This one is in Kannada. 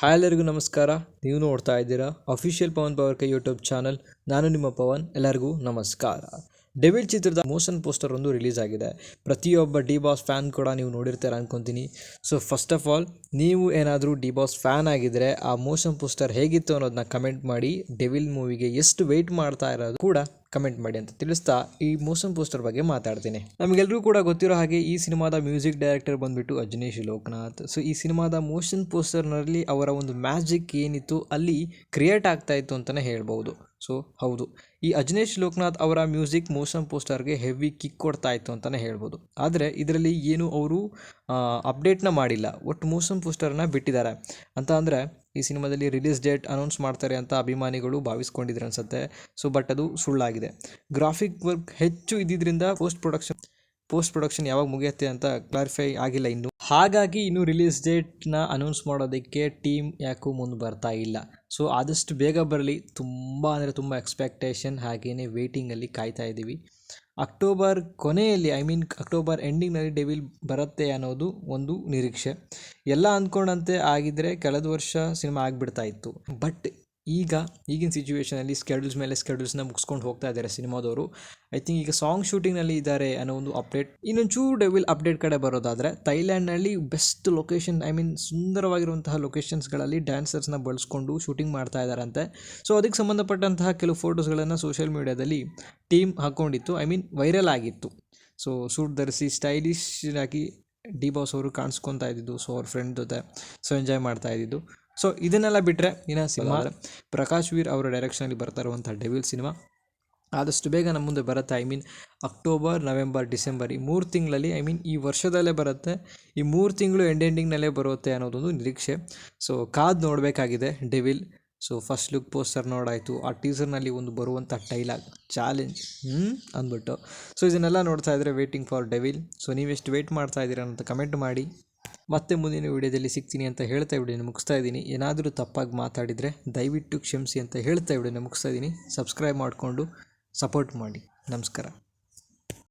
ಹಾಯ್ ಎಲ್ಲರಿಗೂ ನಮಸ್ಕಾರ. ನೀವು ನೋಡ್ತಾ ಇದ್ದೀರಾ ಅಫಿಷಿಯಲ್ ಪವನ್ ಪವರ್ ಕೈ ಯೂಟ್ಯೂಬ್ ಚಾನಲ್. ನಾನು ನಿಮ್ಮ ಪವನ್. ಎಲ್ಲರಿಗೂ ನಮಸ್ಕಾರ. ಡೆವಿಲ್ ಚಿತ್ರದ ಮೋಷನ್ ಪೋಸ್ಟರ್ ಒಂದು ರಿಲೀಸ್ ಆಗಿದೆ. ಪ್ರತಿಯೊಬ್ಬ ಡಿ ಬಾಸ್ ಫ್ಯಾನ್ ಕೂಡ ನೀವು ನೋಡಿರ್ತೀರ ಅನ್ಕೊತೀನಿ. ಸೊ ಫಸ್ಟ್ ಆಫ್ ಆಲ್, ನೀವು ಏನಾದರೂ ಡಿ ಬಾಸ್ ಫ್ಯಾನ್ ಆಗಿದ್ರೆ ಆ ಮೋಷನ್ ಪೋಸ್ಟರ್ ಹೇಗಿತ್ತು ಅನ್ನೋದನ್ನ ಕಮೆಂಟ್ ಮಾಡಿ. ಡೆವಿಲ್ ಮೂವಿಗೆ ಎಷ್ಟು ವೆಯ್ಟ್ ಮಾಡ್ತಾ ಇರೋದು ಕೂಡ ಕಮೆಂಟ್ ಮಾಡಿ ಅಂತ ತಿಳಿಸ್ತಾ ಈ ಮೋಷನ್ ಪೋಸ್ಟರ್ ಬಗ್ಗೆ ಮಾತಾಡ್ತೀನಿ. ನಮಗೆಲ್ಲರೂ ಕೂಡ ಗೊತ್ತಿರೋ ಹಾಗೆ ಈ ಸಿನಿಮಾದ ಮ್ಯೂಸಿಕ್ ಡೈರೆಕ್ಟರ್ ಬಂದ್ಬಿಟ್ಟು ಅಜನೀಶ್ ಲೋಕನಾಥ್. ಸೊ ಈ ಸಿನಿಮಾದ ಮೋಷನ್ ಪೋಸ್ಟರ್ನಲ್ಲಿ ಅವರ ಒಂದು ಮ್ಯಾಜಿಕ್ ಏನಿತ್ತು ಅಲ್ಲಿ ಕ್ರಿಯೇಟ್ ಆಗ್ತಾ ಇತ್ತು ಅಂತಲೇ ಹೇಳ್ಬೋದು. ಸೊ ಹೌದು, ಈ ಅಜನೀಶ್ ಲೋಕನಾಥ್ ಅವರ ಮ್ಯೂಸಿಕ್ ಮೋಷನ್ ಪೋಸ್ಟರ್ಗೆ ಹೆವಿ ಕಿಕ್ ಕೊಡ್ತಾ ಇತ್ತು ಅಂತಲೇ ಹೇಳ್ಬೋದು. ಆದರೆ ಇದರಲ್ಲಿ ಏನು ಅವರು ಅಪ್ಡೇಟ್ನ ಮಾಡಿಲ್ಲ, ಒಟ್ಟು ಮೋಷನ್ ಪೋಸ್ಟರ್ನ ಬಿಟ್ಟಿದ್ದಾರೆ. ಅಂತ ಅಂದರೆ ಈ ಸಿನಿಮಾದಲ್ಲಿ ರಿಲೀಸ್ ಡೇಟ್ ಅನೌನ್ಸ್ ಮಾಡ್ತಾರೆ ಅಂತ ಅಭಿಮಾನಿಗಳು ಭಾವಿಸ್ಕೊಂಡಿದ್ರು ಅನ್ಸುತ್ತೆ. ಸೊ ಬಟ್ ಅದು ಸುಳ್ಳಾಗಿದೆ. ಗ್ರಾಫಿಕ್ ವರ್ಕ್ ಹೆಚ್ಚು ಇದ್ದಿದ್ದರಿಂದ ಪೋಸ್ಟ್ ಪ್ರೊಡಕ್ಷನ್ ಯಾವಾಗ ಮುಗಿಯುತ್ತೆ ಅಂತ ಕ್ಲಾರಿಫೈ ಆಗಿಲ್ಲ ಇನ್ನು. ಹಾಗಾಗಿ ಇನ್ನು ರಿಲೀಸ್ ಡೇಟ್ನ ಅನೌನ್ಸ್ ಮಾಡೋದಕ್ಕೆ ಟೀಮ್ ಯಾಕೂ ಮುಂದೆ ಬರ್ತಾ ಇಲ್ಲ. ಸೊ ಆದಷ್ಟು ಬೇಗ ಬರಲಿ, ತುಂಬ ಅಂದರೆ ತುಂಬ ಎಕ್ಸ್ಪೆಕ್ಟೇಷನ್ ಹಾಗೆಯೇ ವೇಟಿಂಗಲ್ಲಿ ಕಾಯ್ತಾ ಇದ್ದೀವಿ. ಅಕ್ಟೋಬರ್ ಕೊನೆಯಲ್ಲಿ, ಅಕ್ಟೋಬರ್ ಎಂಡಿಂಗ್ನಲ್ಲಿ ಡೆವಿಲ್ ಬರುತ್ತೆ ಅನ್ನೋದು ಒಂದು ನಿರೀಕ್ಷೆ. ಎಲ್ಲ ಅಂದ್ಕೊಂಡಂತೆ ಆಗಿದ್ದರೆ ಕಳೆದ ವರ್ಷ ಸಿನಿಮಾ ಆಗಿಬಿಡ್ತಾ ಇತ್ತು. ಬಟ್ ಈಗಿನ ಸಿಚುವೇಷನಲ್ಲಿ ಸ್ಕೆಡ್ಯೂಲ್ಸ್ನ ಮುಗಿಸ್ಕೊಂಡು ಹೋಗ್ತಾ ಇದ್ದಾರೆ ಸಿನಿಮಾದವರು. ಐ ಥಿಂಕ್ ಈಗ ಸಾಂಗ್ ಶೂಟಿಂಗ್ನಲ್ಲಿ ಇದ್ದಾರೆ ಅನ್ನೋ ಒಂದು ಅಪ್ಡೇಟ್. ಇನ್ನೊಂಚೂರು ಡೆವಿಲ್ ಅಪ್ಡೇಟ್ ಕಡೆ ಬರೋದಾದರೆ, ಥೈಲ್ಯಾಂಡ್ನಲ್ಲಿ ಬೆಸ್ಟ್ ಲೊಕೇಶನ್, ಸುಂದರವಾಗಿರುವಂತಹ ಲೊಕೇಶನ್ಸ್ಗಳಲ್ಲಿ ಡ್ಯಾನ್ಸರ್ಸ್ನ ಬಳಸ್ಕೊಂಡು ಶೂಟಿಂಗ್ ಮಾಡ್ತಾ ಇದ್ದಾರಂತೆ. ಸೊ ಅದಕ್ಕೆ ಸಂಬಂಧಪಟ್ಟಂತಹ ಕೆಲವು ಫೋಟೋಸ್ಗಳನ್ನು ಸೋಷಿಯಲ್ ಮೀಡಿಯಾದಲ್ಲಿ ಟೀಮ್ ಹಾಕ್ಕೊಂಡಿತ್ತು, ವೈರಲ್ ಆಗಿತ್ತು. ಸೊ ಸೂಟ್ ಧರಿಸಿ ಸ್ಟೈಲಿಶ್ ಆಗಿ ಡಿ ಬಾಸ್ ಅವರು ಕಾಣಿಸ್ಕೊತಾ ಇದ್ದಿದ್ದು. ಸೊ ಅವ್ರ ಫ್ರೆಂಡ್ ಜೊತೆ ಎಂಜಾಯ್ ಮಾಡ್ತಾ ಇದ್ದಿದ್ದು. ಸೊ ಇದನ್ನೆಲ್ಲ ಬಿಟ್ಟರೆ ಇನ್ನು ಸಿನಿಮಾ ಪ್ರಕಾಶ್ ವೀರ್ ಅವರ ಡೈರೆಕ್ಷನಲ್ಲಿ ಬರ್ತಾ ಇರುವಂಥ ಡೆವಿಲ್ ಸಿನಿಮಾ ಆದಷ್ಟು ಬೇಗ ನಮ್ಮ ಮುಂದೆ ಬರುತ್ತೆ. ಅಕ್ಟೋಬರ್, ನವೆಂಬರ್, ಡಿಸೆಂಬರ್ ಈ 3 ತಿಂಗಳಲ್ಲಿ, ಈ ವರ್ಷದಲ್ಲೇ ಬರುತ್ತೆ. ಈ 3 ತಿಂಗಳು ಎಂಡಿಂಗ್ನಲ್ಲೇ ಬರುತ್ತೆ ಅನ್ನೋದೊಂದು ನಿರೀಕ್ಷೆ. ಸೊ ಕಾದು ನೋಡಬೇಕಾಗಿದೆ Devil. So first look poster ನೋಡಾಯಿತು, ಆ ಟೀಸರ್ನಲ್ಲಿ ಒಂದು ಬರುವಂಥ ಡೈಲಾಗ್ ಚಾಲೆಂಜ್ ಅಂದ್ಬಿಟ್ಟು. ಸೊ ಇದನ್ನೆಲ್ಲ ನೋಡ್ತಾ ಇದ್ದರೆ ವೇಟಿಂಗ್ ಫಾರ್ ಡೆವಿಲ್. ಸೊ ನೀವೆಷ್ಟು ವೆಯ್ಟ್ ಮಾಡ್ತಾ ಇದ್ದೀರಾ ಅಂತ ಕಮೆಂಟ್ ಮಾಡಿ. ಮತ್ತೆ ಮುಂದಿನ ವಿಡಿಯೋದಲ್ಲಿ ಸಿಗ್ತೀನಿ ಅಂತ ಹೇಳ್ತಾ ವಿಡಿಯೋನ ಮುಗಿಸ್ತಾ ಇದ್ದೀನಿ. ಏನಾದರೂ ತಪ್ಪಾಗಿ ಮಾತಾಡಿದರೆ ದಯವಿಟ್ಟು ಕ್ಷಮಿಸಿ ಅಂತ ಹೇಳ್ತಾ ವಿಡಿಯೋನ ಮುಗಿಸ್ತಾ ಇದ್ದೀನಿ. ಸಬ್ಸ್ಕ್ರೈಬ್ ಮಾಡಿಕೊಂಡು ಸಪೋರ್ಟ್ ಮಾಡಿ. ನಮಸ್ಕಾರ.